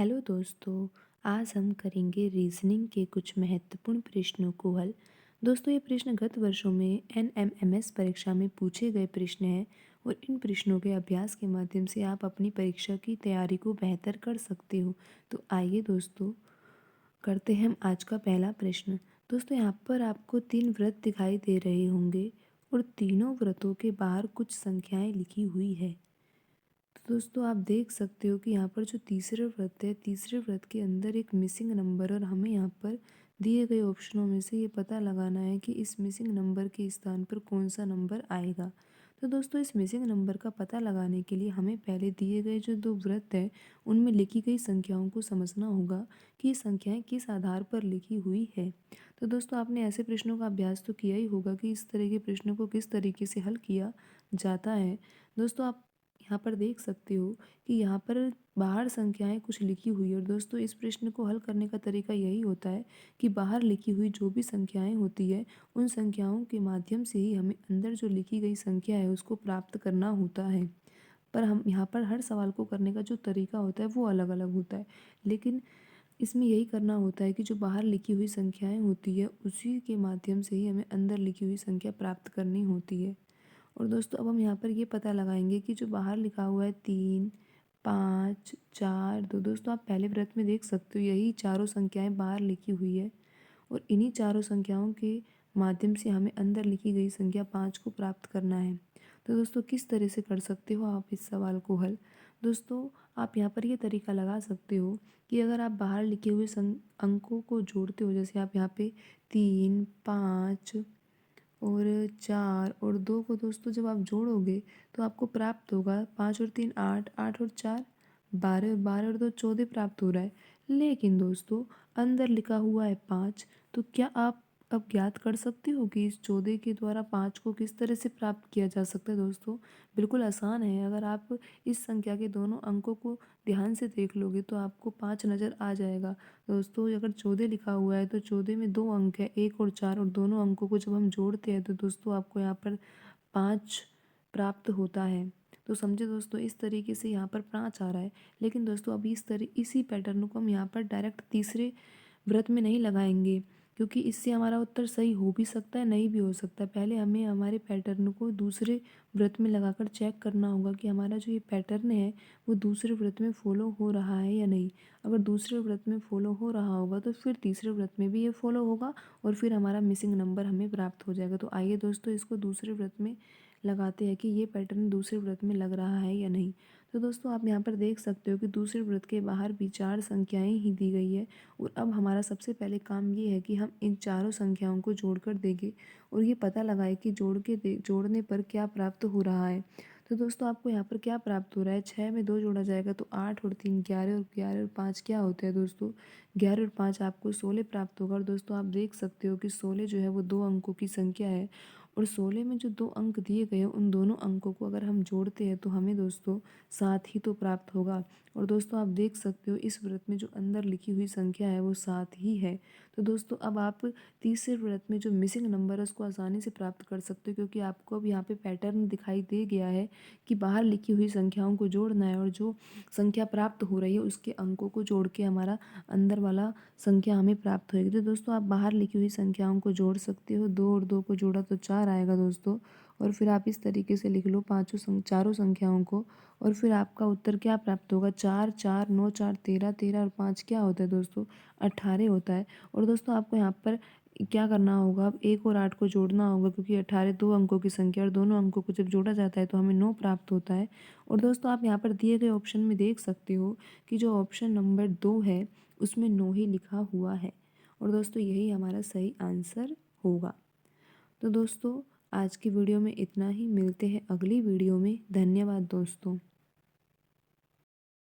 Hello दोस्तों। आज हम करेंगे रीजनिंग के कुछ महत्वपूर्ण प्रश्नों को हल। दोस्तों, ये प्रश्न गत वर्षों में एनएमएमएस परीक्षा में पूछे गए प्रश्न हैं और इन प्रश्नों के अभ्यास के माध्यम से आप अपनी परीक्षा की तैयारी को बेहतर कर सकते हो। तो आइए दोस्तों, करते हैं हम आज का पहला प्रश्न। दोस्तों, यहाँ पर आपको 3 व्रत दिखाई दे रहे होंगे और तीनों व्रतों के बाहर कुछ संख्याएं लिखी हुई है। तो दोस्तों, आप देख सकते हो कि यहाँ पर जो तीसरे व्रत है, तीसरे व्रत के अंदर एक मिसिंग नंबर, और हमें यहाँ पर दिए गए ऑप्शनों में से ये पता लगाना है कि इस मिसिंग नंबर के स्थान पर कौन सा नंबर आएगा। तो दोस्तों, इस मिसिंग नंबर का पता लगाने के लिए हमें पहले दिए गए जो 2 व्रत है उनमें लिखी गई संख्याओं को समझना होगा कि ये संख्याएं किस आधार पर लिखी हुई है। तो दोस्तों, आपने ऐसे प्रश्नों का अभ्यास तो किया ही होगा कि इस तरह के प्रश्नों को किस तरीके से हल किया जाता है। दोस्तों, आप यहाँ पर देख सकते हो कि यहाँ पर बाहर संख्याएं कुछ लिखी हुई है, और दोस्तों इस प्रश्न को हल करने का तरीका यही होता है कि बाहर लिखी हुई जो भी संख्याएं होती है उन संख्याओं के माध्यम से ही हमें अंदर जो लिखी गई संख्या है उसको प्राप्त करना होता है। पर हम यहाँ पर हर सवाल को करने का जो तरीका होता है वो अलग अलग होता है, लेकिन इसमें यही करना होता है कि जो बाहर लिखी हुई संख्याएं होती है उसी के माध्यम से ही हमें अंदर लिखी हुई संख्या प्राप्त करनी होती है। और दोस्तों, अब हम यहाँ पर ये पता लगाएंगे कि जो बाहर लिखा हुआ है 3, 5, 4, 2, दोस्तों आप पहले व्रत में देख सकते हो यही चारों संख्याएं बाहर लिखी हुई है, और इन्हीं चारों संख्याओं के माध्यम से हमें अंदर लिखी गई संख्या 5 को प्राप्त करना है। तो दोस्तों, किस तरह से कर सकते हो आप इस सवाल को हल? दोस्तों, आप यहाँ पर ये तरीका लगा सकते हो कि अगर आप बाहर लिखे हुए अंकों को जोड़ते हो, जैसे आप यहाँ पे 3, 5 और 4 और 2 को दोस्तों जब आप जोड़ोगे तो आपको प्राप्त होगा 5 और 3 8, 8 और 4 12, 12 और 2 14 प्राप्त हो रहा है। लेकिन दोस्तों, अंदर लिखा हुआ है 5। तो क्या आप अब ज्ञात कर सकते हो कि इस 14 के द्वारा 5 को किस तरह से प्राप्त किया जा सकता है? दोस्तों, बिल्कुल आसान है। अगर आप इस संख्या के दोनों अंकों को ध्यान से देख लोगे तो आपको 5 नज़र आ जाएगा। दोस्तों, अगर 14 लिखा हुआ है तो 14 में 2 अंक है, 1 और 4, और दोनों अंकों को जब हम जोड़ते हैं तो दोस्तों आपको यहाँ पर 5 प्राप्त होता है। तो समझे दोस्तों, इस तरीके से यहाँ पर 5 आ रहा है। लेकिन दोस्तों, अभी इसी पैटर्न को हम यहाँ पर डायरेक्ट तीसरे व्रत में नहीं लगाएंगे, क्योंकि इससे हमारा उत्तर सही हो भी सकता है, नहीं भी हो सकता। पहले हमें हमारे पैटर्न को दूसरे व्रत में लगाकर चेक करना होगा कि हमारा जो ये पैटर्न है वो दूसरे व्रत में फॉलो हो रहा है या नहीं। अगर दूसरे व्रत में फॉलो हो रहा होगा तो फिर तीसरे व्रत में भी ये फॉलो होगा, और फिर हमारा मिसिंग नंबर हमें प्राप्त हो जाएगा। तो आइए दोस्तों, इसको दूसरे व्रत में लगाते हैं कि ये पैटर्न दूसरे व्रत में लग रहा है या नहीं। तो दोस्तों, आप यहाँ पर देख सकते हो कि दूसरे व्रत के बाहर भी 4 संख्याएं ही दी गई है, और अब हमारा सबसे पहले काम ये है कि हम इन चारों संख्याओं को जोड़कर देंगे और ये पता लगाए कि जोड़ने पर क्या प्राप्त हो रहा है। तो दोस्तों, आपको यहाँ पर क्या प्राप्त हो रहा है? 6 में 2 जोड़ा जाएगा तो 8 और 3 11, और 11 और 5 क्या होते हैं दोस्तों? 11 और 5 आपको 16 प्राप्त होगा। और दोस्तों, आप देख सकते हो कि 16 जो है वो 2 अंकों की संख्या है, और 16 में जो 2 अंक दिए गए हैं उन दोनों अंकों को अगर हम जोड़ते हैं तो हमें दोस्तों 7 ही तो प्राप्त होगा। और दोस्तों, आप देख सकते हो इस व्रत में जो अंदर लिखी हुई संख्या है वो 7 ही है। तो दोस्तों, अब आप तीसरे व्रत में जो मिसिंग नंबर है उसको आसानी से प्राप्त कर सकते हो, क्योंकि आपको अब यहाँ पे पैटर्न दिखाई दे गया है कि बाहर लिखी हुई संख्याओं को जोड़ना है, और जो संख्या प्राप्त हो रही है उसके अंकों को जोड़ के हमारा अंदर वाला संख्या हमें प्राप्त होगी। तो दोस्तों, आप बाहर लिखी हुई संख्याओं को जोड़ सकते हो। 2 और 2 को जोड़ा तो 4 आएगा दोस्तों, और फिर आप इस तरीके से लिख लो चारों संख्याओं को, और फिर आपका उत्तर क्या प्राप्त होगा? 4 4 9 4 13, 13 और 5 क्या होता है दोस्तों? 18 होता है। और दोस्तों, आपको यहाँ पर क्या करना होगा? अब 1 और 8 को जोड़ना होगा, क्योंकि 18 2 अंकों की संख्या, और दोनों अंकों को जब जोड़ा जाता है तो हमें 9 प्राप्त होता है। और दोस्तों, आप यहाँ पर दिए गए ऑप्शन में देख सकते हो कि जो ऑप्शन नंबर 2 है उसमें 9 ही लिखा हुआ है, और दोस्तों यही हमारा सही आंसर होगा। तो दोस्तों, आज की वीडियो में इतना ही। मिलते हैं अगली वीडियो में। धन्यवाद दोस्तों।